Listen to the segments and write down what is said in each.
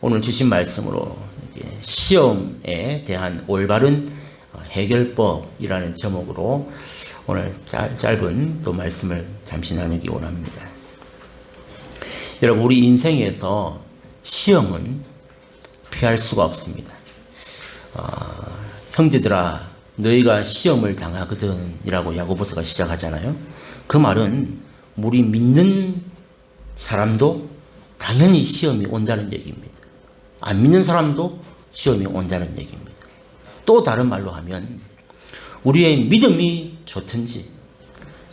오늘 주신 말씀으로 시험에 대한 올바른 해결법이라는 제목으로 오늘 짧은 또 말씀을 잠시 나누기 원합니다. 여러분, 우리 인생에서 시험은 피할 수가 없습니다. 형제들아, 너희가 시험을 당하거든 이라고 야고보서가 시작하잖아요. 그 말은 우리 믿는 사람도 당연히 시험이 온다는 얘기입니다. 안 믿는 사람도 시험이 온다는 얘기입니다. 또 다른 말로 하면 우리의 믿음이 좋든지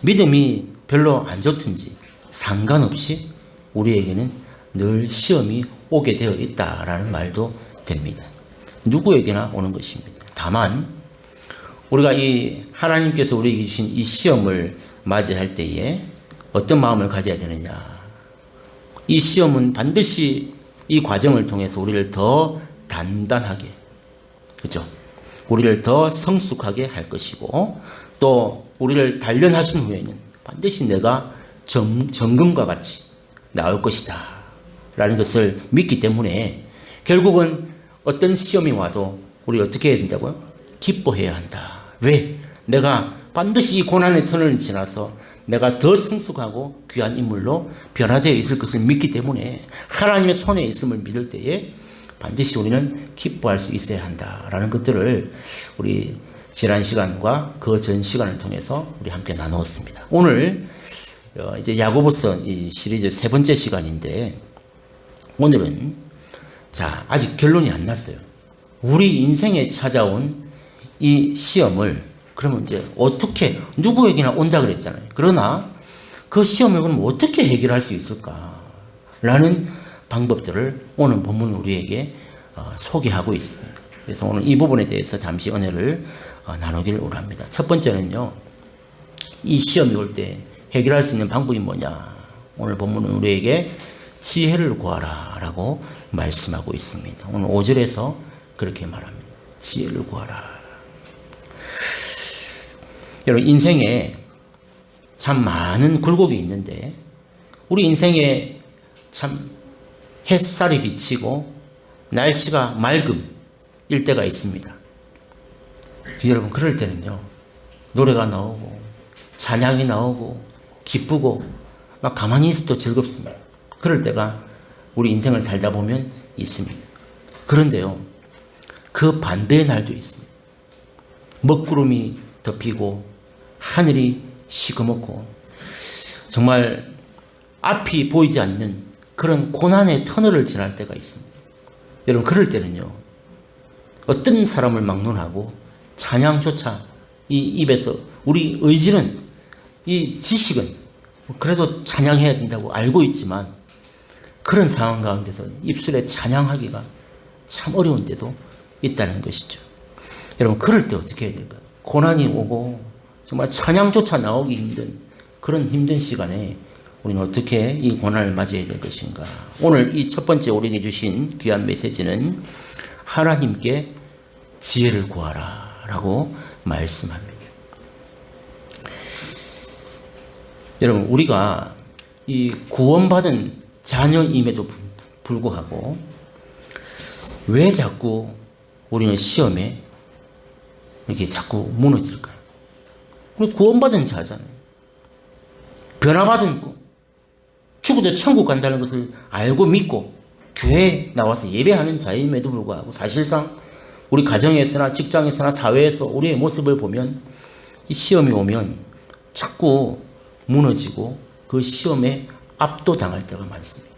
믿음이 별로 안 좋든지 상관없이 우리에게는 늘 시험이 오게 되어 있다라는 말도 됩니다. 누구에게나 오는 것입니다. 다만 우리가 이 하나님께서 우리에게 주신 이 시험을 맞이할 때에 어떤 마음을 가져야 되느냐. 이 시험은 반드시 이 과정을 통해서 우리를 더 단단하게, 그죠? 우리를 더 성숙하게 할 것이고, 또 우리를 단련하신 후에는 반드시 내가 정금과 같이 나올 것이다 라는 것을 믿기 때문에 결국은 어떤 시험이 와도 우리 어떻게 해야 된다고요? 기뻐해야 한다. 왜? 내가 반드시 이 고난의 터널을 지나서 내가 더 성숙하고 귀한 인물로 변화되어 있을 것을 믿기 때문에 하나님의 손에 있음을 믿을 때에 반드시 우리는 기뻐할 수 있어야 한다라는 것들을 우리 지난 시간과 그 전 시간을 통해서 우리 함께 나누었습니다. 오늘 이제 야고보서 이 시리즈 세 번째 시간인데, 오늘은 아직 결론이 안 났어요. 우리 인생에 찾아온 이 시험을 그러면 이제 어떻게, 누구에게나 온다 그랬잖아요. 그러나 그 시험을 그럼 어떻게 해결할 수 있을까라는 방법들을 오늘 본문은 우리에게 소개하고 있습니다. 그래서 오늘 이 부분에 대해서 잠시 은혜를 나누기를 원합니다. 첫 번째는요, 이 시험이 올 때 해결할 수 있는 방법이 뭐냐. 오늘 본문은 우리에게 지혜를 구하라 라고 말씀하고 있습니다. 오늘 5절에서 그렇게 말합니다. 지혜를 구하라. 여러분, 인생에 참 많은 굴곡이 있는데 우리 인생에 참 햇살이 비치고 날씨가 맑음일 때가 있습니다. 여러분, 그럴 때는요, 노래가 나오고 찬양이 나오고 기쁘고 막 가만히 있어도 즐겁습니다. 그럴 때가 우리 인생을 살다 보면 있습니다. 그런데요, 그 반대의 날도 있습니다. 먹구름이 덮이고 하늘이 시커멓고 정말 앞이 보이지 않는 그런 고난의 터널을 지날 때가 있습니다. 여러분, 그럴 때는요, 어떤 사람을 막론하고 찬양조차 이 입에서, 우리 의지는, 이 지식은 그래도 찬양해야 된다고 알고 있지만 그런 상황 가운데서 입술에 찬양하기가 참 어려운 때도 있다는 것이죠. 여러분, 그럴 때 어떻게 해야 될까요? 고난이 오고 정말 찬양조차 나오기 힘든 그런 힘든 시간에 우리는 어떻게 이 고난을 맞이해야 될 것인가. 오늘 이 첫 번째 우리에게 주신 귀한 메시지는 하나님께 지혜를 구하라 라고 말씀합니다. 여러분, 우리가 이 구원받은 자녀임에도 불구하고 왜 자꾸 우리는 시험에 이렇게 자꾸 무너질까요? 우리 구원받은 자잖아요. 변화받은 거, 죽어도 천국 간다는 것을 알고 믿고 교회에 나와서 예배하는 자임에도 불구하고 사실상 우리 가정에서나 직장에서나 사회에서 우리의 모습을 보면 이 시험이 오면 자꾸 무너지고 그 시험에 압도당할 때가 많습니다.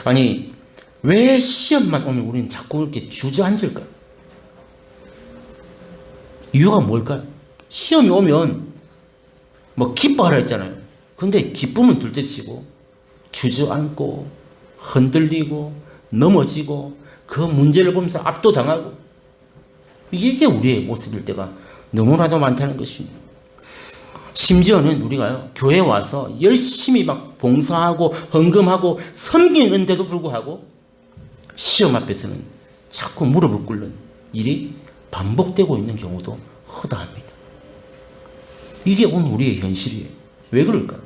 아니, 왜 시험만 오면 우리는 자꾸 이렇게 주저앉을까요? 이유가 뭘까요? 시험이 오면 기뻐하라 했잖아요. 근데 기쁨은 둘째치고 주저앉고 흔들리고 넘어지고 그 문제를 보면서 압도당하고, 이게 우리의 모습일 때가 너무나도 많다는 것입니다. 심지어는 우리가요, 교회에 와서 열심히 막 봉사하고 헌금하고 섬기는데도 불구하고 시험 앞에서는 자꾸 무릎을 꿇는 일이 반복되고 있는 경우도 허다합니다. 이게 오늘 우리의 현실이에요. 왜 그럴까요?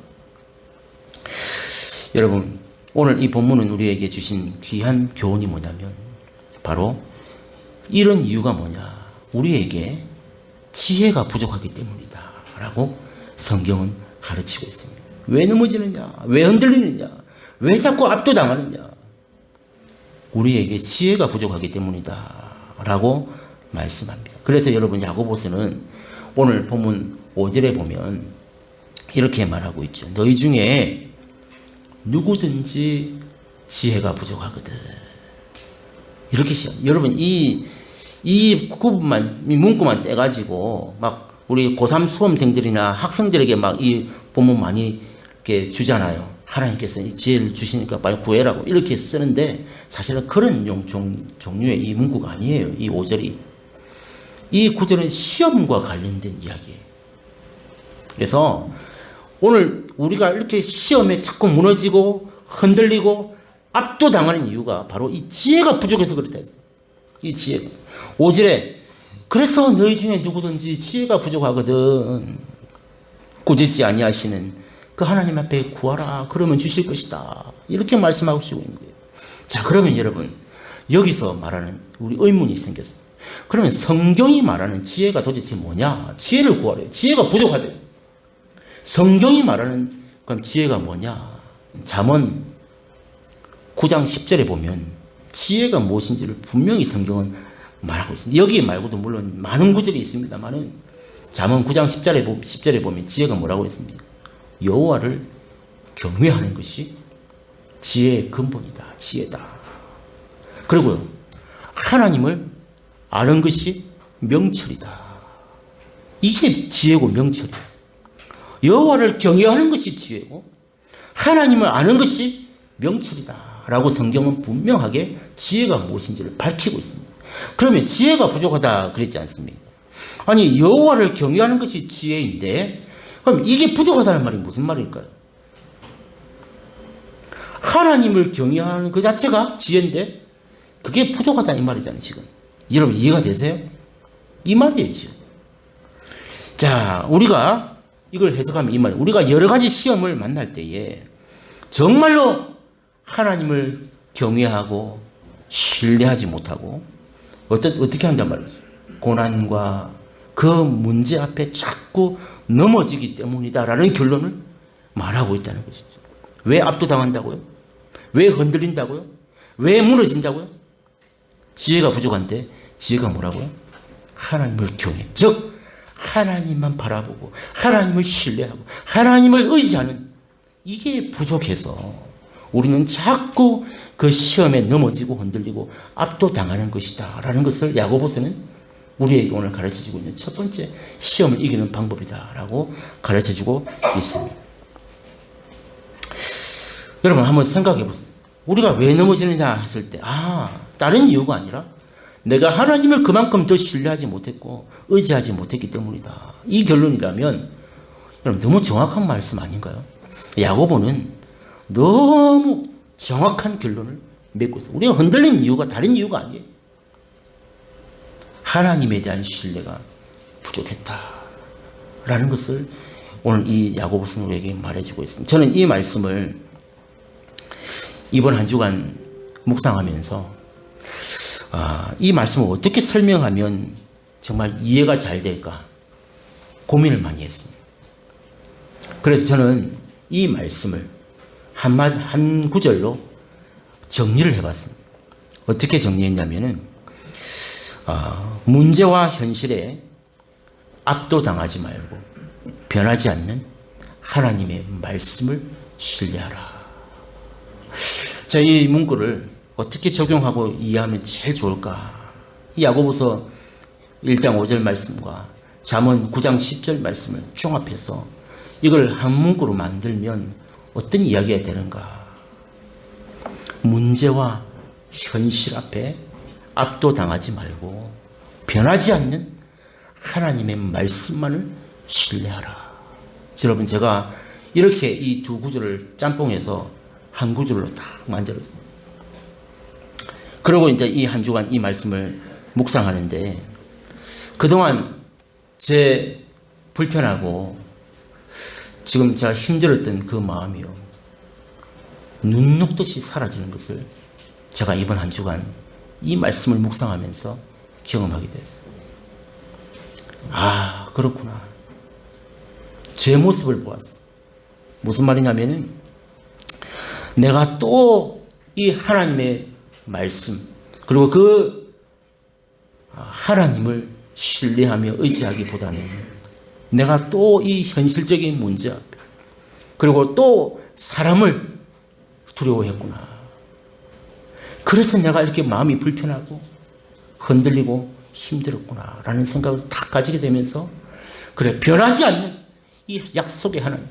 여러분, 오늘 이 본문은 우리에게 주신 귀한 교훈이 뭐냐면 바로 이런 이유가 뭐냐. 우리에게 지혜가 부족하기 때문이다 라고 성경은 가르치고 있습니다. 왜 넘어지느냐? 왜 흔들리느냐? 왜 자꾸 압도당하느냐? 우리에게 지혜가 부족하기 때문이다 라고 말씀합니다. 그래서 여러분 야고보서는 오늘 본문 5절에 보면 이렇게 말하고 있죠. 너희 중에 누구든지 지혜가 부족하거든. 이렇게 시작. 여러분 이 부분만, 이 문구만 떼가지고 막 우리 고3 수험생들이나 학생들에게 막 이 본문 많이 이렇게 주잖아요. 하나님께서 이 지혜를 주시니까 빨리 구해라고 이렇게 쓰는데 사실은 그런 종류의 이 문구가 아니에요. 이 5절이. 이 구절은 시험과 관련된 이야기예요. 그래서 오늘 우리가 이렇게 시험에 자꾸 무너지고 흔들리고 압도당하는 이유가 바로 이 지혜가 부족해서 그렇다 했어요. 이 지혜가. 5절에 그래서 너희 중에 누구든지 지혜가 부족하거든 꾸짖지 아니하시는 그 하나님 앞에 구하라. 그러면 주실 것이다. 이렇게 말씀하고 있는 거예요. 자, 그러면 여러분 여기서 말하는 우리 의문이 생겼어요. 그러면 성경이 말하는 지혜가 도대체 뭐냐? 지혜를 구하래요. 지혜가 부족하대요. 성경이 말하는 그럼 지혜가 뭐냐? 잠언 9장 10절에 보면 지혜가 무엇인지를 분명히 성경은 말하고 있습니다. 여기 말고도 물론 많은 구절이 있습니다만은 잠언 9장 10절에 보면 지혜가 뭐라고 했습니까? 여호와를 경외하는 것이 지혜의 근본이다. 지혜다. 그리고요. 하나님을 아는 것이 명철이다. 이게 지혜고 명철이에요. 여호와를 경외하는 것이 지혜고 하나님을 아는 것이 명철이다 라고 성경은 분명하게 지혜가 무엇인지를 밝히고 있습니다. 그러면 지혜가 부족하다 그랬지 않습니까? 아니 여호와를 경외하는 것이 지혜인데 그럼 이게 부족하다는 말이 무슨 말일까요? 하나님을 경외하는 그 자체가 지혜인데 그게 부족하다 이 말이잖아요. 지금 여러분 이해가 되세요? 이 말이에요. 지금. 자, 우리가 이걸 해석하면 이 말이에요. 우리가 여러 가지 시험을 만날 때에 정말로 하나님을 경외하고 신뢰하지 못하고 어떻게 한단 말이죠. 고난과 그 문제 앞에 자꾸 넘어지기 때문이다라는 결론을 말하고 있다는 것이죠. 왜 압도당한다고요? 왜 흔들린다고요? 왜 무너진다고요? 지혜가 부족한데 지혜가 뭐라고요? 하나님을 경외. 즉 하나님만 바라보고 하나님을 신뢰하고 하나님을 의지하는 이게 부족해서 우리는 자꾸 그 시험에 넘어지고 흔들리고 압도당하는 것이다 라는 것을 야고보서는 우리에게 오늘 가르쳐주고 있는 첫 번째 시험을 이기는 방법이다 라고 가르쳐주고 있습니다. 여러분 한번 생각해 보세요. 우리가 왜 넘어지느냐 했을 때 다른 이유가 아니라 내가 하나님을 그만큼 더 신뢰하지 못했고 의지하지 못했기 때문이다. 이 결론이라면 여러분 너무 정확한 말씀 아닌가요? 야고보는 너무 정확한 결론을 맺고 있어요. 우리가 흔들린 이유가 다른 이유가 아니에요. 하나님에 대한 신뢰가 부족했다라는 것을 오늘 이 야고보서는 우리에게 말해주고 있습니다. 저는 이 말씀을 이번 한 주간 묵상하면서 이 말씀을 어떻게 설명하면 정말 이해가 잘 될까 고민을 많이 했습니다. 그래서 저는 이 말씀을 한 구절로 정리를 해봤습니다. 어떻게 정리했냐면은 문제와 현실에 압도당하지 말고 변하지 않는 하나님의 말씀을 신뢰하라. 자, 이 문구를 어떻게 적용하고 이해하면 제일 좋을까? 이 야고보서 1장 5절 말씀과 잠언 9장 10절 말씀을 종합해서 이걸 한 문구로 만들면 어떤 이야기가 되는가? 문제와 현실 앞에 압도당하지 말고 변하지 않는 하나님의 말씀만을 신뢰하라. 여러분 제가 이렇게 이 두 구절을 짬뽕해서 한 구절로 딱 만들었습니다. 그리고 이제 이 한 주간 이 말씀을 묵상하는데 그동안 제 불편하고 지금 제가 힘들었던 그 마음이요. 눈 녹듯이 사라지는 것을 제가 이번 한 주간 이 말씀을 묵상하면서 경험하게 됐어요. 아, 그렇구나. 제 모습을 보았어. 무슨 말이냐면은 내가 또 이 하나님의 말씀 그리고 그 하나님을 신뢰하며 의지하기보다는 내가 또 이 현실적인 문제 앞에 그리고 또 사람을 두려워했구나. 그래서 내가 이렇게 마음이 불편하고 흔들리고 힘들었구나 라는 생각을 탁 가지게 되면서 그래, 변하지 않는 이 약속의 하나님,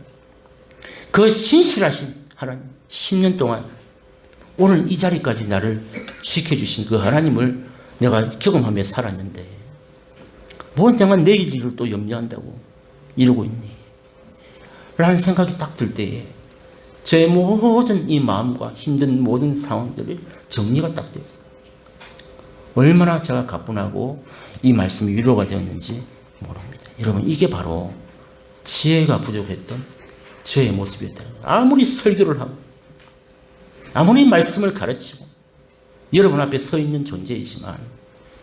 그 신실하신 하나님, 10년 동안 오늘 이 자리까지 나를 지켜주신 그 하나님을 내가 경험하며 살았는데 뭐 내가 내일 일을 또 염려한다고 이러고 있니? 라는 생각이 딱 들 때에 제 모든 이 마음과 힘든 모든 상황들이 정리가 딱 됐어요. 얼마나 제가 가뿐하고 이 말씀이 위로가 되었는지 모릅니다. 여러분, 이게 바로 지혜가 부족했던 저의 모습이었다는 거예요. 아무리 설교를 하고 아무리 말씀을 가르치고 여러분 앞에 서 있는 존재이지만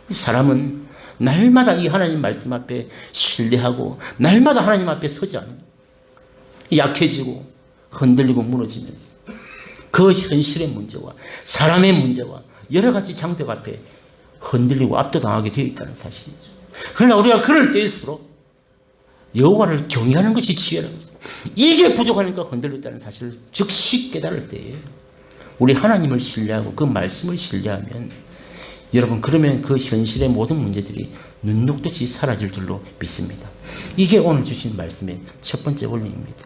이 사람은 날마다 이 하나님 말씀 앞에 신뢰하고 날마다 하나님 앞에 서지 않는 약해지고 흔들리고 무너지면서 그 현실의 문제와 사람의 문제와 여러 가지 장벽 앞에 흔들리고 압도당하게 되어 있다는 사실이죠. 그러나 우리가 그럴 때일수록 여호와를 경외하는 것이 지혜라는 거죠. 이게 부족하니까 흔들렸다는 사실을 즉시 깨달을 때에 우리 하나님을 신뢰하고 그 말씀을 신뢰하면 여러분, 그러면 그 현실의 모든 문제들이 눈 녹듯이 사라질 줄로 믿습니다. 이게 오늘 주신 말씀의 첫 번째 원리입니다.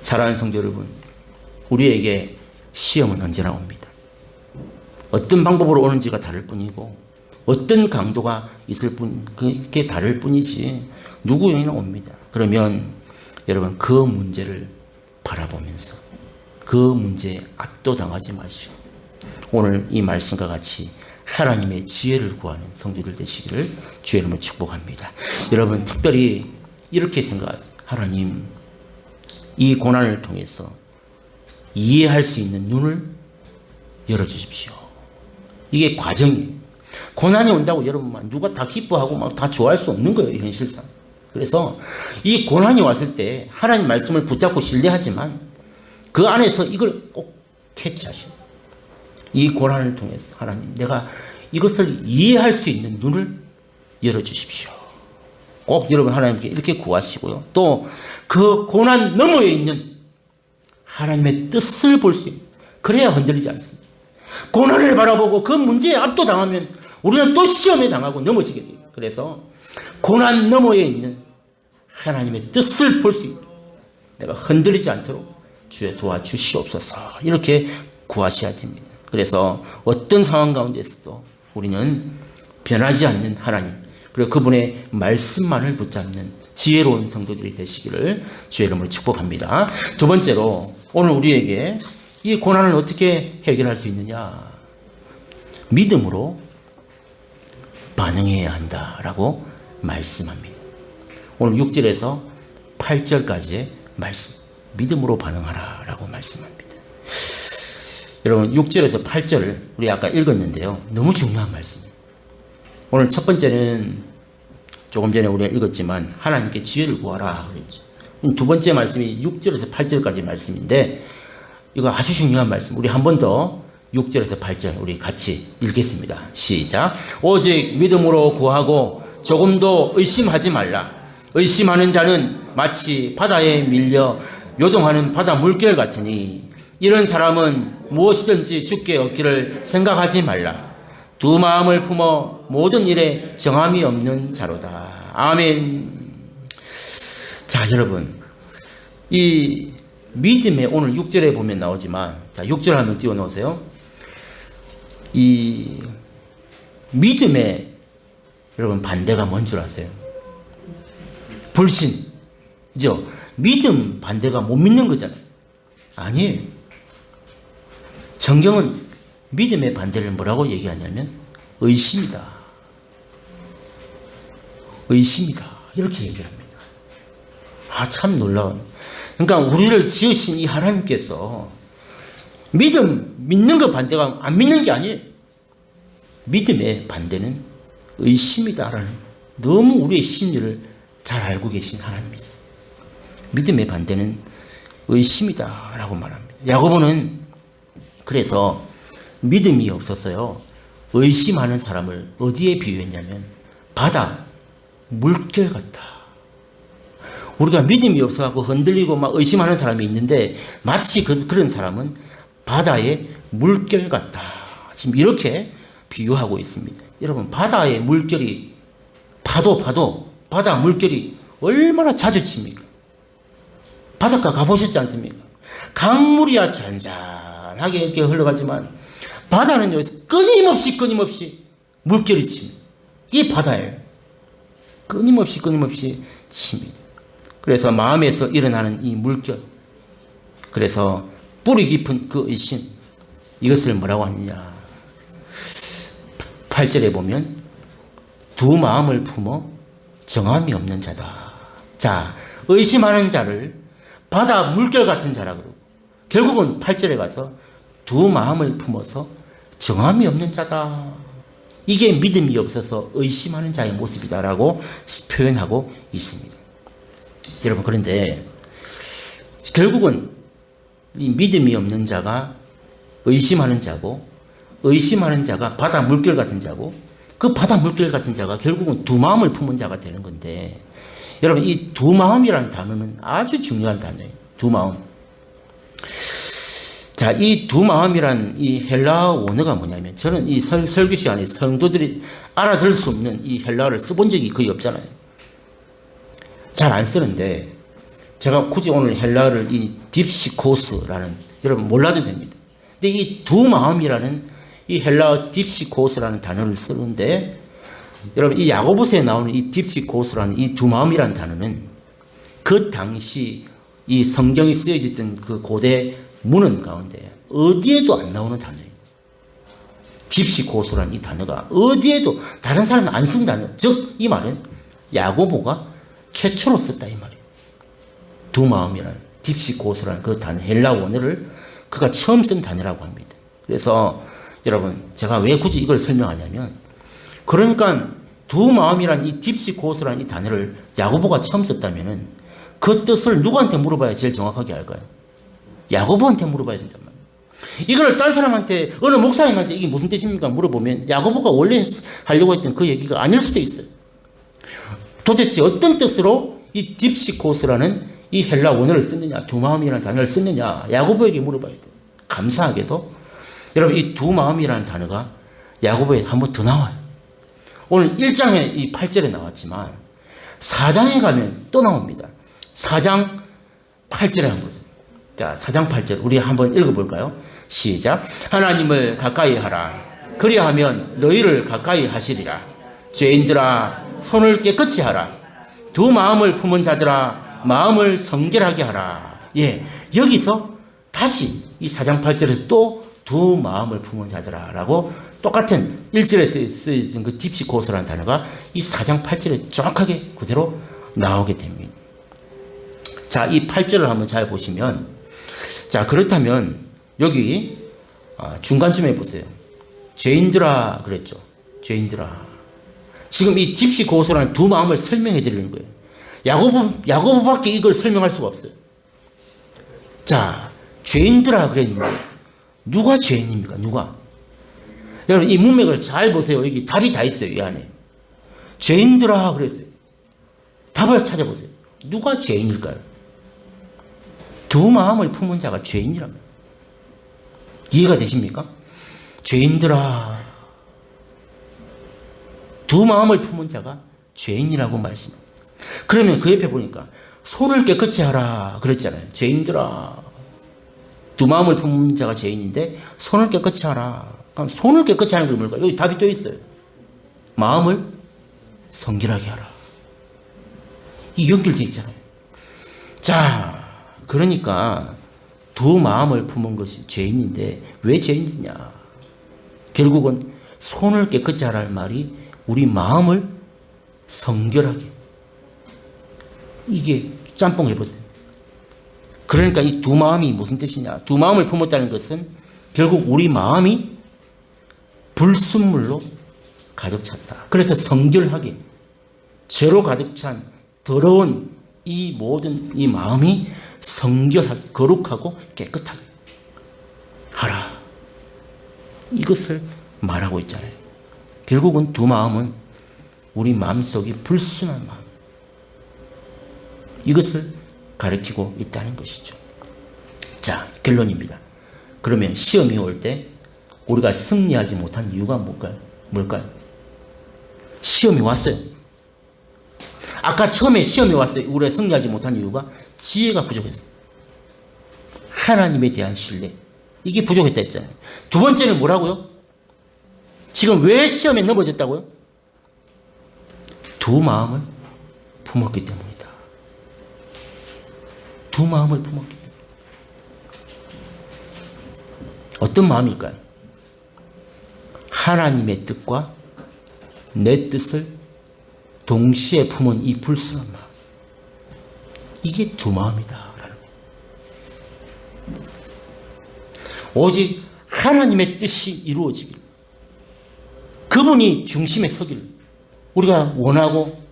사랑하는 성도 여러분, 우리에게 시험은 언제나 옵니다. 어떤 방법으로 오는지가 다를 뿐이고 어떤 강도가 있을 뿐, 그게 다를 뿐이지 누구에게나 옵니다. 그러면 여러분, 그 문제를 바라보면서 그 문제에 압도당하지 마시고 오늘 이 말씀과 같이 하나님의 지혜를 구하는 성도들 되시기를 주의 이름으로 축복합니다. 여러분, 특별히 이렇게 생각하세요. 하나님, 이 고난을 통해서 이해할 수 있는 눈을 열어주십시오. 이게 과정이에요. 고난이 온다고 여러분 누가 다 기뻐하고 막 다 좋아할 수 없는 거예요, 현실상. 그래서 이 고난이 왔을 때 하나님 말씀을 붙잡고 신뢰하지만 그 안에서 이걸 꼭 캐치하시고 이 고난을 통해서 하나님, 내가 이것을 이해할 수 있는 눈을 열어주십시오. 꼭 여러분 하나님께 이렇게 구하시고요. 또 그 고난 너머에 있는 하나님의 뜻을 볼 수 있는, 그래야 흔들리지 않습니다. 고난을 바라보고 그 문제에 압도당하면 우리는 또 시험에 당하고 넘어지게 돼요. 그래서 고난 너머에 있는 하나님의 뜻을 볼 수 있도록 내가 흔들리지 않도록 주여 도와주시옵소서, 이렇게 구하셔야 됩니다. 그래서 어떤 상황 가운데서도 우리는 변하지 않는 하나님, 그리고 그분의 말씀만을 붙잡는 지혜로운 성도들이 되시기를 주의 이름으로 축복합니다. 두 번째로 오늘 우리에게 이 고난을 어떻게 해결할 수 있느냐? 믿음으로 반응해야 한다라고 말씀합니다. 오늘 6절에서 8절까지의 말씀, 믿음으로 반응하라 라고 말씀합니다. 여러분, 6절에서 8절을 우리 아까 읽었는데요, 너무 중요한 말씀이에요. 오늘 첫 번째는 조금 전에 우리가 읽었지만 하나님께 지혜를 구하라 그랬죠. 두 번째 말씀이 6절에서 8절까지 말씀인데 이거 아주 중요한 말씀. 우리 한 번 더 6절에서 8절 우리 같이 읽겠습니다. 시작. 오직 믿음으로 구하고 조금도 의심하지 말라. 의심하는 자는 마치 바다에 밀려 요동하는 바다 물결 같으니 이런 사람은 무엇이든지 주께 얻기를 생각하지 말라. 두 마음을 품어 모든 일에 정함이 없는 자로다. 아멘. 자, 여러분, 이 믿음에 오늘 6절에 보면 나오지만, 자, 6절 한번 띄워 놓으세요. 이 믿음에 여러분 반대가 뭔 줄 아세요? 불신이죠. 믿음 반대가 못 믿는 거잖아요. 아니에요. 성경은 믿음의 반대를 뭐라고 얘기하냐면 의심이다. 의심이다. 이렇게 얘기를 합니다. 아, 참 놀라운. 그러니까 우리를 지으신 이 하나님께서 믿는 거 반대가 안 믿는 게 아니에요. 믿음의 반대는 의심이다라는 너무 우리의 심리를 잘 알고 계신 하나님이죠. 믿음의 반대는 의심이다라고 말합니다. 야고보는 그래서 믿음이 없어서요, 의심하는 사람을 어디에 비유했냐면 바다 물결 같다. 우리가 믿음이 없어서 흔들리고 막 의심하는 사람이 있는데 마치 그런 사람은 바다의 물결 같다. 지금 이렇게 비유하고 있습니다. 여러분, 바다의 물결이 바다 물결이 얼마나 자주 칩니까? 바닷가 가보셨지 않습니까? 강물이야 잔잔하게 이렇게 흘러가지만 바다는 여기서 끊임없이 물결이 칩니다. 이게 바다예요. 끊임없이 칩니다. 그래서 마음에서 일어나는 이 물결, 그래서 뿌리 깊은 그 의심, 이것을 뭐라고 하느냐. 8절에 보면 두 마음을 품어 정함이 없는 자다. 자, 의심하는 자를 바다 물결 같은 자라 그러고, 결국은 8절에 가서 두 마음을 품어서 정함이 없는 자다. 이게 믿음이 없어서 의심하는 자의 모습이다라고 표현하고 있습니다. 여러분, 그런데 결국은 이 믿음이 없는 자가 의심하는 자고, 의심하는 자가 바다 물결 같은 자고, 그 바다 물결 같은 자가 결국은 두 마음을 품은 자가 되는 건데, 여러분, 이 두 마음이라는 단어는 아주 중요한 단어예요. 두 마음. 자, 이 두 마음이란 이 헬라어 원어가 뭐냐면, 저는 이 설교 시간에 성도들이 알아들을 수 없는 이 헬라어를 써본 적이 거의 없잖아요. 잘 안 쓰는데, 제가 굳이 오늘 헬라어를 이 딥시코스라는, 여러분 몰라도 됩니다. 근데 이 두 마음이라는 이 헬라어 딥시코스라는 단어를 쓰는데, 여러분, 이 야고보서에 나오는 이 딥시코스라는 이 두 마음이라는 단어는 그 당시 이 성경이 쓰여졌던 그 고대 문헌 가운데 어디에도 안 나오는 단어예요. 딥시코스라는 이 단어가 어디에도 다른 사람은 안 쓴 단어. 즉, 이 말은 야고보가 최초로 썼다 이 말이에요. 두 마음이라는 딥시코스라는 그 단어, 헬라 원어를 그가 처음 쓴 단어라고 합니다. 그래서 여러분, 제가 왜 굳이 이걸 설명하냐면, 그러니까 두 마음이란 이 딥시코스라는 이 단어를 야고보가 처음 썼다면은 그 뜻을 누구한테 물어봐야 제일 정확하게 알까요? 야고보한테 물어봐야 된단 말이에요. 이걸 딴 사람한테, 어느 목사님한테 이게 무슨 뜻입니까? 물어보면 야고보가 원래 하려고 했던 그 얘기가 아닐 수도 있어요. 도대체 어떤 뜻으로 이 딥시코스라는 이 헬라 원어를 썼느냐, 두 마음이라는 단어를 썼느냐, 야고보에게 물어봐야 돼요. 감사하게도 여러분, 이 두 마음이라는 단어가 야고보에 한 번 더 나와요. 오늘 1장에 이 8절에 나왔지만 4장에 가면 또 나옵니다. 4장 8절에 한번 보세요. 자, 4장 8절 우리 한번 읽어볼까요? 시작. 하나님을 가까이 하라. 그리하면 너희를 가까이 하시리라. 죄인들아, 손을 깨끗이 하라. 두 마음을 품은 자들아, 마음을 성결하게 하라. 예, 여기서 다시 이 4장 8절에서 또 두 마음을 품은 자들아 라고 똑같은 1절에 쓰여진 그 딥시코스라는 단어가 이 4장 8절에 정확하게 그대로 나오게 됩니다. 자, 이 8절을 한번 잘 보시면, 자, 그렇다면 여기 중간쯤에 보세요. 죄인들아 그랬죠. 죄인들아. 지금 이 딥시코스라는 두 마음을 설명해 드리는 거예요. 야고보밖에 이걸 설명할 수가 없어요. 자, 죄인들아 그랬는데 누가 죄인입니까? 누가? 여러분, 이 문맥을 잘 보세요. 여기 답이 다 있어요. 이 안에. 죄인들아 그랬어요. 답을 찾아보세요. 누가 죄인일까요? 두 마음을 품은 자가 죄인이랍니다. 이해가 되십니까? 죄인들아, 두 마음을 품은 자가 죄인이라고 말씀합니다. 그러면 그 옆에 보니까 손을 깨끗이 하라 그랬잖아요. 죄인들아, 두 마음을 품은 자가 죄인인데 손을 깨끗이 하라. 그럼 손을 깨끗이 하는 게 뭘까요? 여기 답이 또 있어요. 마음을 성결하게 하라. 이 연결되어 있잖아요. 자, 그러니까 두 마음을 품은 것이 죄인인데 왜 죄인이냐? 결국은 손을 깨끗이 하라는 말이 우리 마음을 성결하게. 이게 짬뽕 해보세요. 그러니까 이 두 마음이 무슨 뜻이냐? 두 마음을 품었다는 것은 결국 우리 마음이 불순물로 가득 찼다. 그래서 성결하게 죄로 가득 찬 더러운 이 모든 이 마음이 성결하게 거룩하고 깨끗하게 하라. 이것을 말하고 있잖아요. 결국은 두 마음은 우리 마음속이 불순한 마음, 이것을 가리키고 있다는 것이죠. 자, 결론입니다. 그러면 시험이 올 때 우리가 승리하지 못한 이유가 뭘까요? 시험이 왔어요. 아까 처음에 시험이 왔어요. 우리가 승리하지 못한 이유가 지혜가 부족했어요. 하나님에 대한 신뢰, 이게 부족했다 했잖아요. 두 번째는 뭐라고요? 지금 왜 시험에 넘어졌다고요? 두 마음을 품었기 때문이다. 두 마음을 품었기 때문에. 어떤 마음일까요? 하나님의 뜻과 내 뜻을 동시에 품은 이 불순한 마음, 이게 두 마음이다 라는 거예요. 오직 하나님의 뜻이 이루어지기를, 그분이 중심에 서기를 우리가 원하고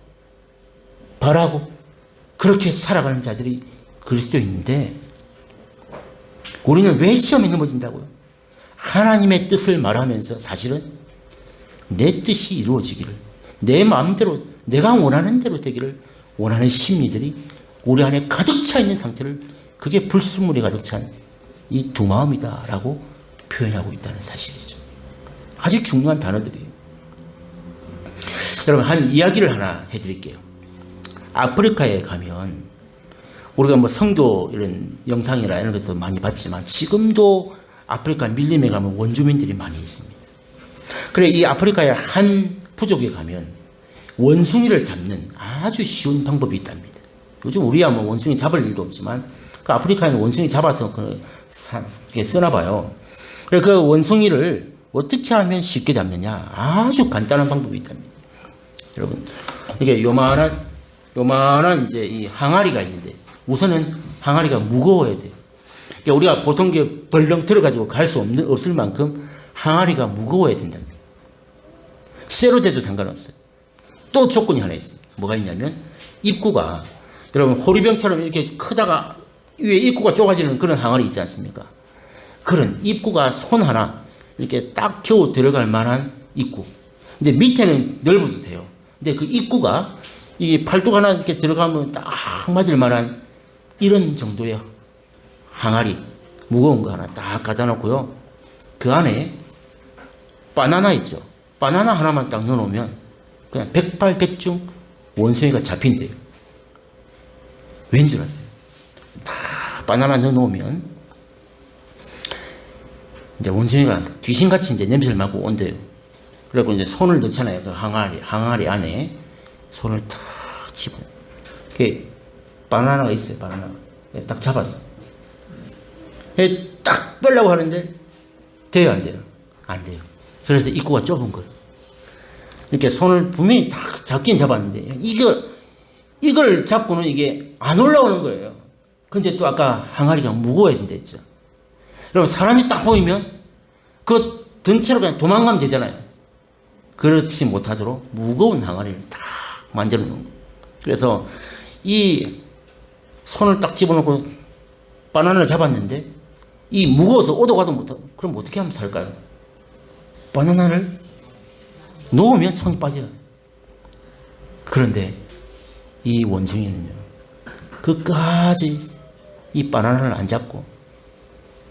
바라고 그렇게 살아가는 자들이 그리스도인데, 우리는 왜 시험에 넘어진다고요? 하나님의 뜻을 말하면서 사실은 내 뜻이 이루어지기를, 내 마음대로 내가 원하는 대로 되기를 원하는 심리들이 우리 안에 가득 차 있는 상태를, 그게 불순물이 가득 찬 이 두 마음이다 라고 표현하고 있다는 사실이죠. 아주 중요한 단어들이에요. 여러분, 한 이야기를 하나 해드릴게요. 아프리카에 가면 우리가 뭐 선교 이런 영상이나 이런 것도 많이 봤지만 지금도 아프리카 밀림에 가면 원주민들이 많이 있습니다. 그래, 이 아프리카의 한 부족에 가면 원숭이를 잡는 아주 쉬운 방법이 있답니다. 요즘 우리야 뭐 원숭이 잡을 일도 없지만 그 아프리카에는 원숭이 잡아서 쓰나 봐요. 그래, 그 원숭이를 어떻게 하면 쉽게 잡느냐, 아주 간단한 방법이 있답니다. 여러분, 이게 요만한 이제 이 항아리가 있는데, 우선은 항아리가 무거워야 돼요. 그러니까 우리가 보통 게 벌렁 들어가지고 갈 수 없을 만큼 항아리가 무거워야 된답니다. 쇠로 돼도 상관없어요. 또 조건이 하나 있어요. 뭐가 있냐면, 입구가, 여러분, 호리병처럼 이렇게 크다가 위에 입구가 좁아지는 그런 항아리 있지 않습니까? 그런 입구가 손 하나 이렇게 딱 겨우 들어갈 만한 입구. 근데 밑에는 넓어도 돼요. 근데 그 입구가 이 팔뚝 하나 이렇게 들어가면 딱 맞을 만한 이런 정도의 항아리, 무거운 거 하나 딱 갖다 놓고요. 그 안에 바나나 있죠. 바나나 하나만 딱 넣어놓으면 그냥 백발백중 원숭이가 잡힌대요. 왠 줄 아세요? 다 바나나 넣어놓으면 이제 원숭이가 귀신같이 이제 냄새를 맡고 온대요. 그래갖고 이제 손을 넣잖아요. 그 항아리 안에 손을 탁 집어. 그 바나나가 있어요. 바나나. 딱 잡았어. 딱 빼려고 하는데 돼요, 안 돼요? 안 돼요. 그래서 입구가 좁은 거예요. 이렇게 손을 분명히 딱 잡긴 잡았는데 이걸 잡고는 이게 안 올라오는 거예요. 근데 또 아까 항아리가 무거워야 된다 했죠. 여러분, 사람이 딱 보이면 그 던채로 그냥 도망가면 되잖아요. 그렇지 못하도록 무거운 항아리를 딱 만들어 놓은 거예요. 그래서 이 손을 딱 집어넣고 바나나를 잡았는데 이 무거워서 오도 가도 못하고, 그럼 어떻게 하면 살까요? 바나나를 놓으면 손이 빠져요. 그런데 이 원숭이는요, 끝까지 이 바나나를 안 잡고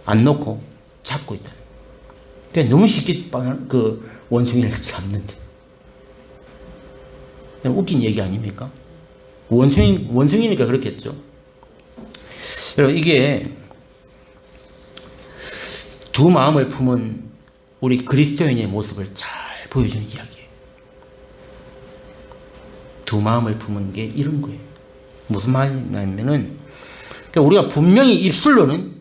안 놓고 잡고 있다. 그러니까 너무 쉽게 그 원숭이를 잡는데, 웃긴 얘기 아닙니까? 원숭이니까 그렇겠죠. 여러분, 이게 두 마음을 품은 우리 그리스도인의 모습을 잘 보여주는 이야기예요. 두 마음을 품은 게 이런 거예요. 무슨 말이냐면은, 그러니까 우리가 분명히 입술로는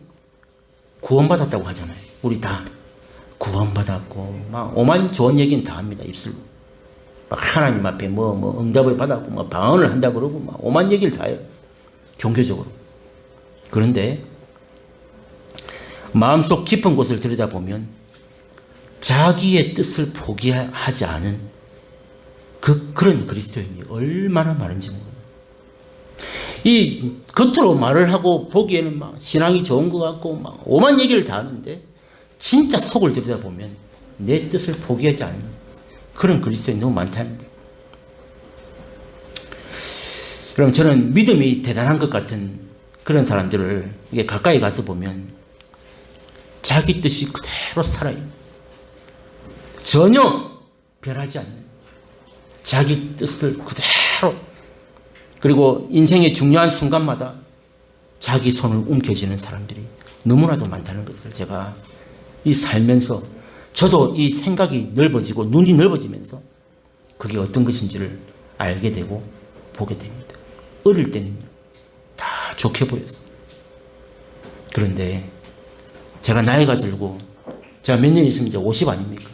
구원받았다고 하잖아요. 우리 다 구원받았고 막 오만 좋은 얘기는 다 합니다. 입술로. 막 하나님 앞에 뭐 응답을 받았고 뭐 방언을 한다 그러고 막 오만 얘기를 다 해요. 종교적으로. 그런데 마음속 깊은 곳을 들여다보면 자기의 뜻을 포기하지 않은 그런 그리스도인이 얼마나 많은지 모릅니다. 이 겉으로 말을 하고 보기에는 막 신앙이 좋은 것 같고 막 오만 얘기를 다 하는데 진짜 속을 들여다보면 내 뜻을 포기하지 않는 그런 그리스도인이 너무 많다는 거예요. 그럼 저는 믿음이 대단한 것 같은 그런 사람들을 이게 가까이 가서 보면 자기 뜻이 그대로 살아요. 전혀 변하지 않는 자기 뜻을 그대로, 그리고 인생의 중요한 순간마다 자기 손을 움켜쥐는 사람들이 너무나도 많다는 것을 제가 이 살면서 저도 이 생각이 넓어지고 눈이 넓어지면서 그게 어떤 것인지를 알게 되고 보게 됩니다. 어릴 때는요 다 좋게 보였어요. 그런데 제가 나이가 들고 제가 몇 년 있으면 이제 50 아닙니까?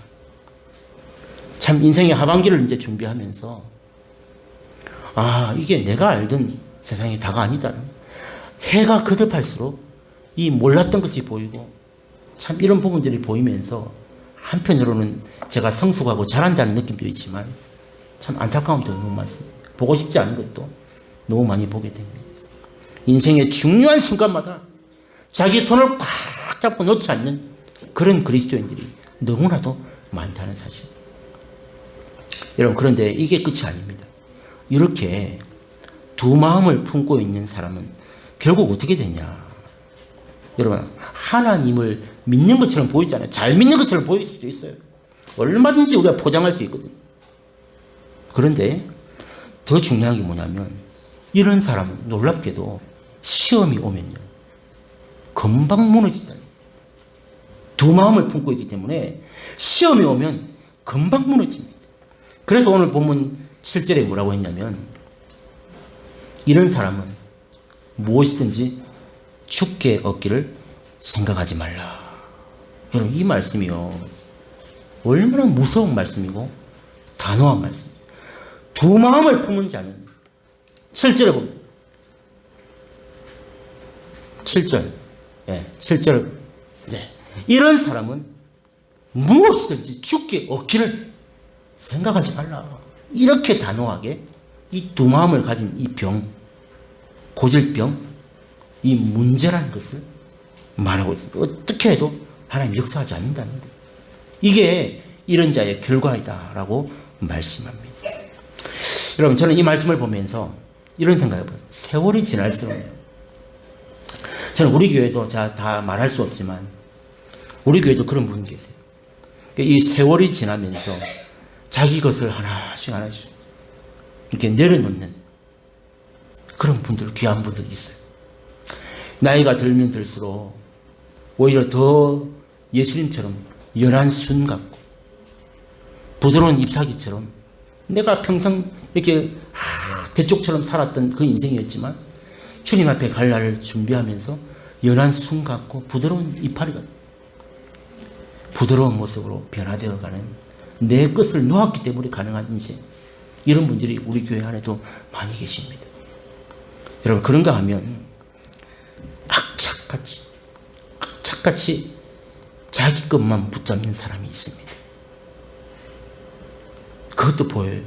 참 인생의 하반기를 이제 준비하면서 이게 내가 알던 세상이 다가 아니다. 해가 거듭할수록 이 몰랐던 것이 보이고 참 이런 부분들이 보이면서 한편으로는 제가 성숙하고 잘한다는 느낌도 있지만 참 안타까움도 너무 많습니다. 보고 싶지 않은 것도 너무 많이 보게 됩니다. 인생의 중요한 순간마다 자기 손을 꽉 잡고 놓지 않는 그런 그리스도인들이 너무나도 많다는 사실. 여러분, 그런데 이게 끝이 아닙니다. 이렇게 두 마음을 품고 있는 사람은 결국 어떻게 되냐. 여러분, 하나님을 믿는 것처럼 보이잖아요. 잘 믿는 것처럼 보일 수도 있어요. 얼마든지 우리가 포장할 수 있거든요. 그런데 더 중요한 게 뭐냐면 이런 사람은 놀랍게도 시험이 오면요 금방 무너지다. 두 마음을 품고 있기 때문에 시험이 오면 금방 무너집니다. 그래서 오늘 본문 7절에 뭐라고 했냐면 이런 사람은 무엇이든지 죽게 얻기를 생각하지 말라. 여러분, 이 말씀이요 얼마나 무서운 말씀이고 단호한 말씀입니다. 두 마음을 품은 자는 7절에 보면 7절 7절 이런 사람은 무엇이든지 죽게 얻기를 생각하지 말라. 이렇게 단호하게 이 두 마음을 가진 이 병, 고질병, 이 문제라는 것을 말하고 있습니다. 어떻게 해도 하나님 역사하지 않는다는 거예요. 이게 이런 자의 결과이다라고 말씀합니다. 여러분, 저는 이 말씀을 보면서 이런 생각을 해봤어요. 세월이 지날수록 저는 우리 교회도 다 말할 수 없지만 우리 교회도 그런 분이 계세요. 이 세월이 지나면서 자기 것을 하나씩 이렇게 내려놓는 그런 분들, 귀한 분들이 있어요. 나이가 들면 들수록 오히려 더 예수님처럼 연한 순 같고 부드러운 잎사귀처럼 내가 평생 이렇게 대쪽처럼 살았던 그 인생이었지만 주님 앞에 갈 날을 준비하면서 연한 순 같고 부드러운 이파리 같고 부드러운 모습으로 변화되어가는 내 것을 놓았기 때문에 가능한 인생, 이런 분들이 우리 교회 안에도 많이 계십니다. 여러분, 그런가 하면 악착같이 자기 것만 붙잡는 사람이 있습니다. 그것도 보여요.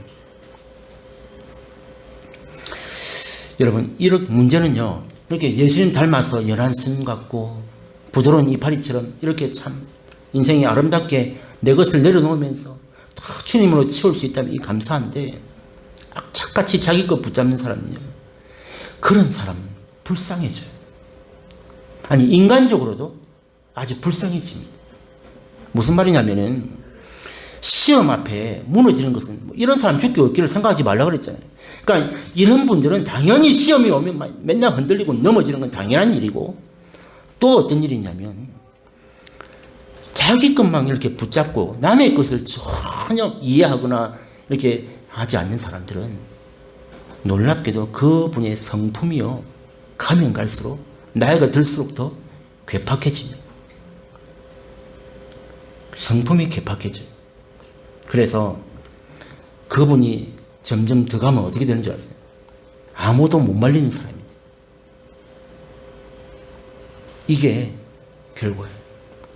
여러분, 이렇게 문제는요 이렇게 예수님 닮아서 연한 순 같고 부드러운 이파리처럼 이렇게 참 인생이 아름답게 내 것을 내려놓으면서 다 주님으로 채울 수 있다면 이 감사한데 악착같이 자기 것 붙잡는 사람은요 그런 사람은 불쌍해져요. 아니, 인간적으로도 아주 불쌍해집니다. 무슨 말이냐면은 시험 앞에 무너지는 것은 이런 사람 죽게 얻기를 생각하지 말라고 그랬잖아요. 그러니까 이런 분들은 당연히 시험이 오면 맨날 흔들리고 넘어지는 건 당연한 일이고, 또 어떤 일이 있냐면 자기 것만 이렇게 붙잡고 남의 것을 전혀 이해하거나 이렇게 하지 않는 사람들은 놀랍게도 그분의 성품이요 가면 갈수록 나이가 들수록 더 괴팍해집니다. 성품이 괴팍해져요. 그래서 그분이 점점 더 가면 어떻게 되는 줄 아세요? 아무도 못 말리는 사람입니다. 이게 결과에.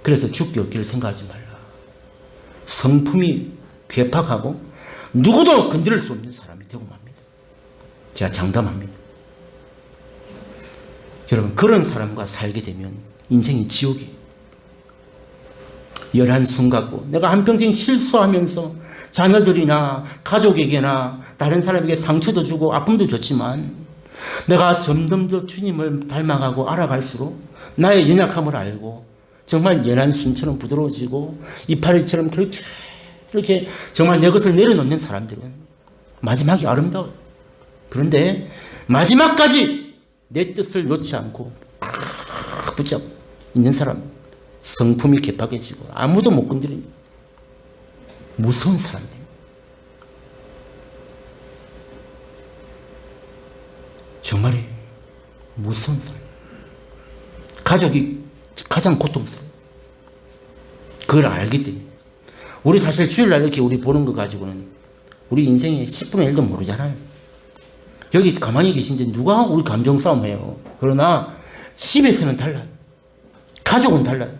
그래서 죽기 없기를 생각하지 말라. 성품이 괴팍하고 누구도 건드릴 수 없는 사람이 되고 맙니다. 제가 장담합니다. 여러분, 그런 사람과 살게 되면 인생이 지옥이에요. 11숨 갖고 내가 한평생 실수하면서 자녀들이나 가족에게나 다른 사람에게 상처도 주고 아픔도 줬지만 내가 점점 더 주님을 닮아가고 알아갈수록 나의 연약함을 알고 정말 연한 순처럼 부드러워지고 이파리처럼 그렇게 정말 내 것을 내려놓는 사람들은 마지막이 아름다워요. 그런데 마지막까지 내 뜻을 놓지 않고 붙잡고 있는 사람, 성품이 개팍해지고 아무도 못 건드리는 무서운 사람들. 정말 무서운 사람. 가족이 가장 고통스러워. 그걸 알기 때문에. 우리 사실 주일날 이렇게 우리 보는 거 가지고는 우리 인생의 10분의 1도 모르잖아요. 여기 가만히 계신데 누가 우리 감정 싸움해요. 그러나 집에서는 달라요. 가족은 달라요.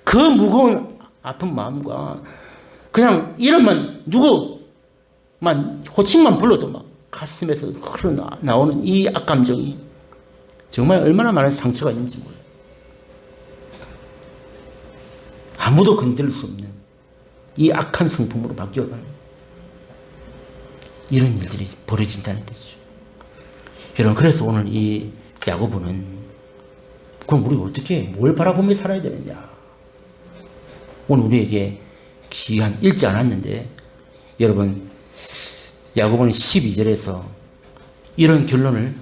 그 무거운 아픈 마음과 그냥 이름만 누구만 호칭만 불러도 막 가슴에서 흘러나오는 이 악감정이 정말 얼마나 많은 상처가 있는지 몰라요. 아무도 건드릴 수 없는 이 악한 성품으로 바뀌어가는 이런 일들이 벌어진다는 거죠. 여러분, 그래서 오늘 이 야고보는 그럼 우리 어떻게 뭘 바라보며 살아야 되느냐. 오늘 우리에게 귀한 읽지 않았는데 여러분, 야고보는 12절에서 이런 결론을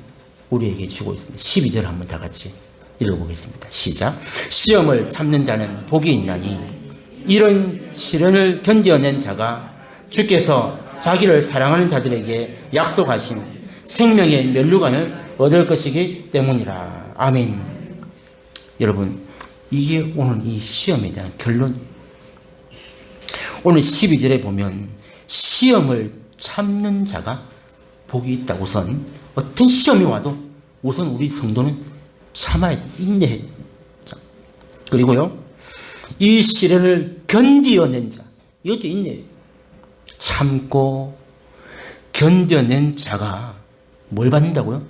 우리에게 주고 있습니다. 12절 한번 다 같이 읽어보겠습니다. 시작. 시험을 참는 자는 복이 있나니 이런 시련을 견뎌낸 자가 주께서 자기를 사랑하는 자들에게 약속하신 생명의 면류관을 얻을 것이기 때문이라. 아멘. 여러분, 이게 오늘 이 시험에 대한 결론이에요. 오늘 12절에 보면 시험을 참는 자가 복이 있다. 우선 어떤 시험이 와도 우선 우리 성도는 참아야 인내해야 자. 그리고요, 이 시련을 견디어낸 자, 이것도 인내해요. 참고 견뎌낸 자가 뭘 받는다고요?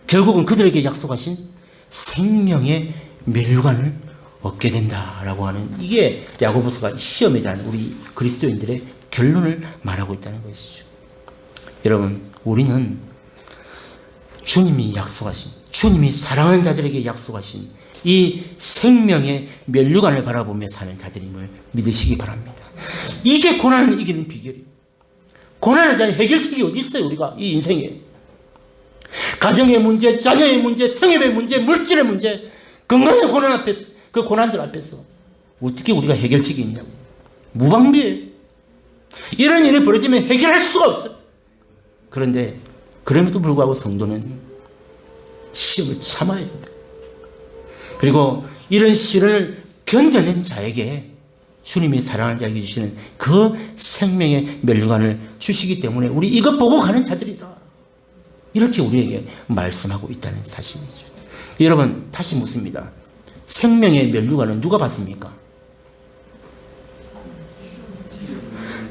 결국은 그들에게 약속하신 생명의 멸관을 얻게 된다라고 하는, 이게 야고보서가 시험에 대한 우리 그리스도인들의 결론을 말하고 있다는 것이죠. 여러분, 우리는 주님이 약속하신, 주님이 사랑하는 자들에게 약속하신 이 생명의 면류관을 바라보며 사는 자들임을 믿으시기 바랍니다. 이게 고난을 이기는 비결이에요. 고난에 대한 해결책이 어디 있어요? 우리가 이 인생에 가정의 문제, 자녀의 문제, 생업의 문제, 물질의 문제, 건강의 고난 앞에서, 그 고난들 앞에서 어떻게 우리가 해결책이 있냐고. 무방비예요. 이런 일이 벌어지면 해결할 수가 없어요. 그런데 그럼에도 불구하고 성도는 시험을 참아야 된다. 그리고 이런 시련을 견뎌낸 자에게 주님이 사랑하는 자에게 주시는 그 생명의 멸류관을 주시기 때문에 우리 이것 보고 가는 자들이다. 이렇게 우리에게 말씀하고 있다는 사실이죠. 여러분, 다시 묻습니다. 생명의 멸류관은 누가 받습니까?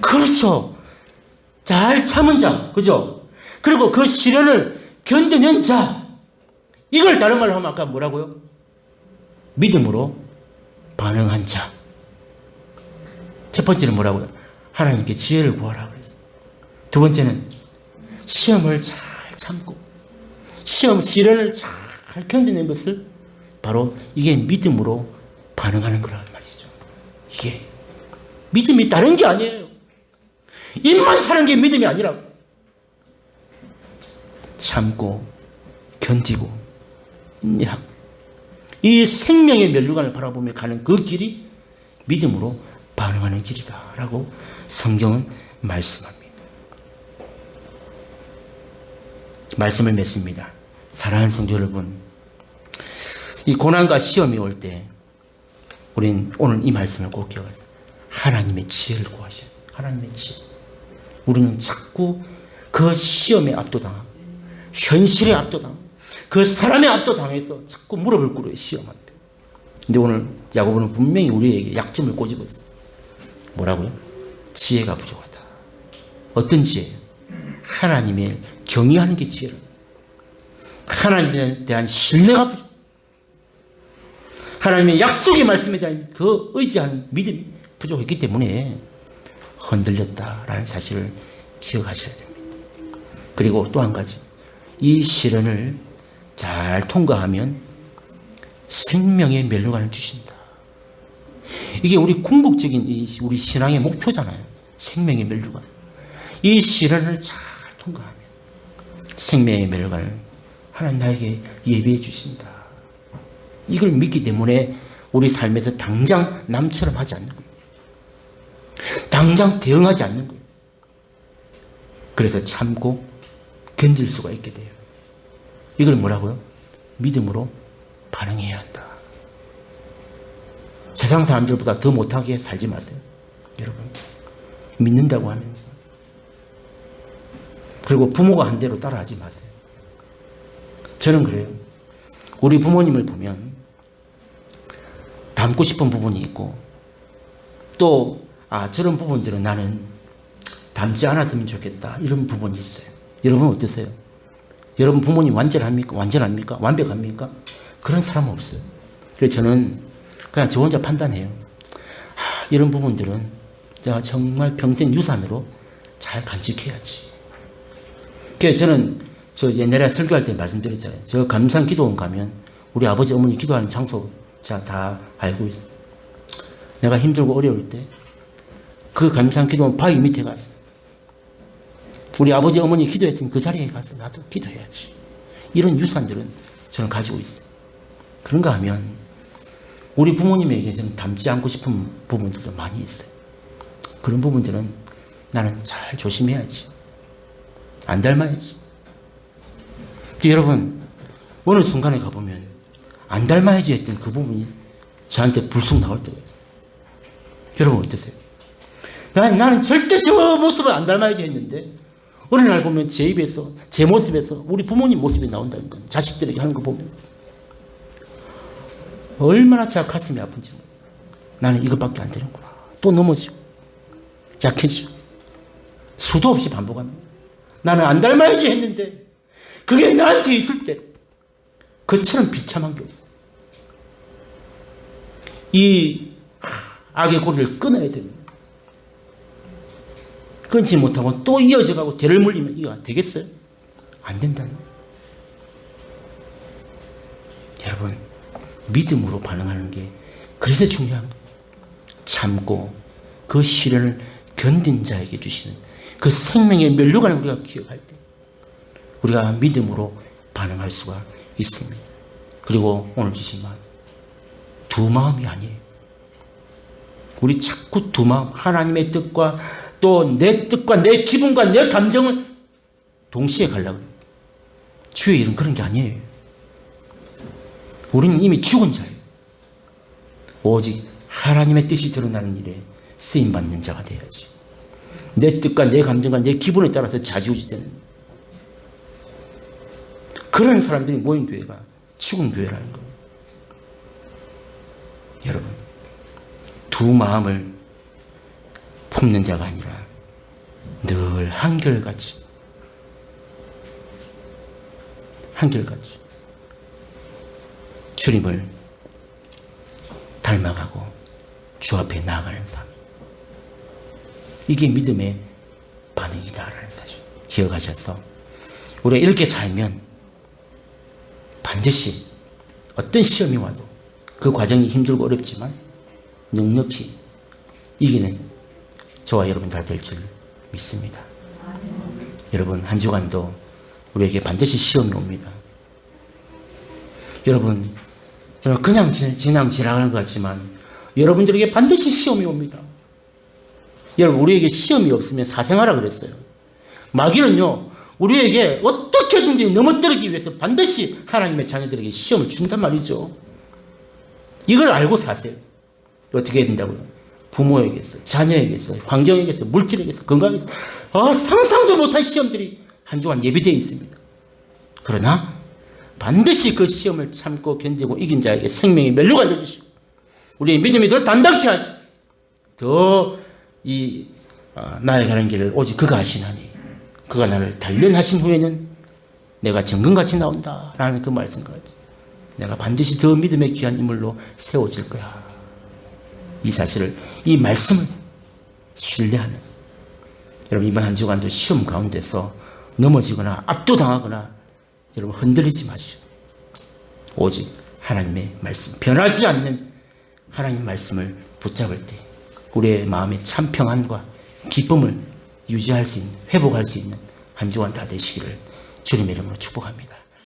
그렇죠. 잘 참은 자, 그죠? 그리고 그 시련을 견뎌낸 자, 이걸 다른 말로 하면 아까 뭐라고요? 믿음으로 반응한 자. 첫 번째는 뭐라고요? 하나님께 지혜를 구하라 그랬어요. 두 번째는 시험을 잘 참고 시련을 잘 견디는 것을 바로 이게 믿음으로 반응하는 거란 말이죠. 이게 믿음이 다른 게 아니에요. 입만 사는 게 믿음이 아니라고. 참고 견디고 인내하고 이 생명의 면류관을 바라보며 가는 그 길이 믿음으로 반응하는 길이다라고 성경은 말씀합니다. 말씀을 맺습니다. 사랑하는 성도 여러분, 이 고난과 시험이 올 때 우리는 오늘 이 말씀을 꼭 기억하세요. 하나님의 지혜를 구하셔야 돼요. 하나님의 지혜. 우리는 자꾸 그 시험에 압도당하고 현실에 압도당하고 그 사람에 압도당해서 자꾸 무릎을 꿇어요. 시험 앞에. 근데 오늘 야고보는 분명히 우리에게 약점을 꼬집었어요. 뭐라고요? 지혜가 부족하다. 어떤 지혜? 하나님의 경외하는 게 지혜라. 하나님에 대한 신뢰가 부족. 하나님의 약속의 말씀에 대한 그 의지하는 믿음이 부족했기 때문에 흔들렸다라는 사실을 기억하셔야 됩니다. 그리고 또 한 가지, 이 시련을 잘 통과하면 생명의 멸류관을 주신다. 이게 우리 궁극적인 우리 신앙의 목표잖아요. 생명의 멸류관. 이 시련을 잘 통과하면 생명의 멸류관을 하나님 나에게 예비해 주신다. 이걸 믿기 때문에 우리 삶에서 당장 남처럼 하지 않는 거예요. 당장 대응하지 않는 거예요. 그래서 참고 견딜 수가 있게 돼요. 이걸 뭐라고요? 믿음으로 반응해야 한다. 세상 사람들보다 더 못하게 살지 마세요. 여러분, 믿는다고 하면서. 그리고 부모가 한 대로 따라하지 마세요. 저는 그래요. 우리 부모님을 보면 닮고 싶은 부분이 있고 또 저런 부분들은 나는 닮지 않았으면 좋겠다, 이런 부분이 있어요. 여러분 어떠세요? 여러분 부모님 완전합니까? 완전합니까? 완벽합니까? 그런 사람은 없어요. 그래서 저는 그냥 저 혼자 판단해요. 이런 부분들은 제가 정말 평생 유산으로 잘 간직해야지. 그래서 저는 저 옛날에 설교할 때 말씀드렸잖아요. 저 감상 기도원 가면 우리 아버지 어머니 기도하는 장소 제가 다 알고 있어요. 내가 힘들고 어려울 때 그 감상 기도원 바위 밑에 가서 우리 아버지 어머니 기도했던 그 자리에 가서 나도 기도해야지. 이런 유산들은 저는 가지고 있어요. 그런가 하면 우리 부모님에게 저는 닮지 않고 싶은 부분들도 많이 있어요. 그런 부분들은 나는 잘 조심해야지. 안 닮아야지. 여러분, 어느 순간에 가보면 안 닮아야지 했던 그 부분이 저한테 불쑥 나올 때가 있어요. 여러분 어떠세요? 나는 절대 저 모습을 안 닮아야지 했는데 어느 날 보면 제 입에서, 제 모습에서 우리 부모님 모습이 나온다는 건, 자식들에게 하는 거 보면 얼마나 제가 가슴이 아픈지. 나는 이것밖에 안 되는구나. 또 넘어지고 약해지고 수도 없이 반복합니다. 나는 안 닮아야지 했는데 그게 나한테 있을 때 그처럼 비참한 게 없어요. 이 악의 고리를 끊어야 됩니다. 끊지 못하고 또 이어져 가고 죄를 물리면 이거 되겠어요? 안 된다는 거예요. 여러분, 믿음으로 반응하는 게 그래서 중요한 거예요. 참고 그 시련을 견딘 자에게 주시는 그 생명의 멸류관을 우리가 기억할 때 우리가 믿음으로 반응할 수가 있습니다. 그리고 오늘 주신 말, 두 마음이 아니에요. 우리 자꾸 두 마음, 하나님의 뜻과 또 내 뜻과 내 기분과 내 감정을 동시에 가려고 해요. 주의 일은 그런 게 아니에요. 우리는 이미 죽은 자예요. 오직 하나님의 뜻이 드러나는 일에 쓰임받는 자가 돼야지. 내 뜻과 내 감정과 내 기분에 따라서 좌지우지되는 그런 사람들이 모인 교회가 죽은 교회라는 거예요. 여러분, 두 마음을 품는 자가 아니라 늘 한결같이 주님을 닮아가고 주 앞에 나아가는 삶. 이게 믿음의 반응이다라는 사실 기억하셔서 우리가 이렇게 살면 반드시 어떤 시험이 와도 그 과정이 힘들고 어렵지만 넉넉히 이기는 저와 여러분 다 될 줄 믿습니다. 여러분, 한 주간도 우리에게 반드시 시험이 옵니다. 여러분 그냥 지나가는 것 같지만 여러분들에게 반드시 시험이 옵니다. 여러분, 우리에게 시험이 없으면 사생하라 그랬어요. 마귀는요, 우리에게 어떻게든지 넘어뜨리기 위해서 반드시 하나님의 자녀들에게 시험을 준단 말이죠. 이걸 알고 사세요. 어떻게 해야 된다고요? 부모에게서, 자녀에게서, 환경에게서, 물질에게서, 건강에서 상상도 못한 시험들이 한 주간 예비되어 있습니다. 그러나 반드시 그 시험을 참고 견디고 이긴 자에게 생명의 멸류관을 주시고 우리의 믿음이 더 단단케 하시고 더 나의 가는 길을 오직 그가 하시나니 그가 나를 단련하신 후에는 내가 정금같이 나온다 라는 그 말씀까지 내가 반드시 더 믿음의 귀한 인물로 세워질 거야. 이 사실을, 이 말씀을 신뢰하면서 여러분 이번 한 주간도 시험 가운데서 넘어지거나 압도당하거나 여러분 흔들리지 마시오. 오직 하나님의 말씀, 변하지 않는 하나님 말씀을 붙잡을 때 우리의 마음의 참 평안과 기쁨을 유지할 수 있는, 회복할 수 있는 한 주간 다 되시기를 주님의 이름으로 축복합니다.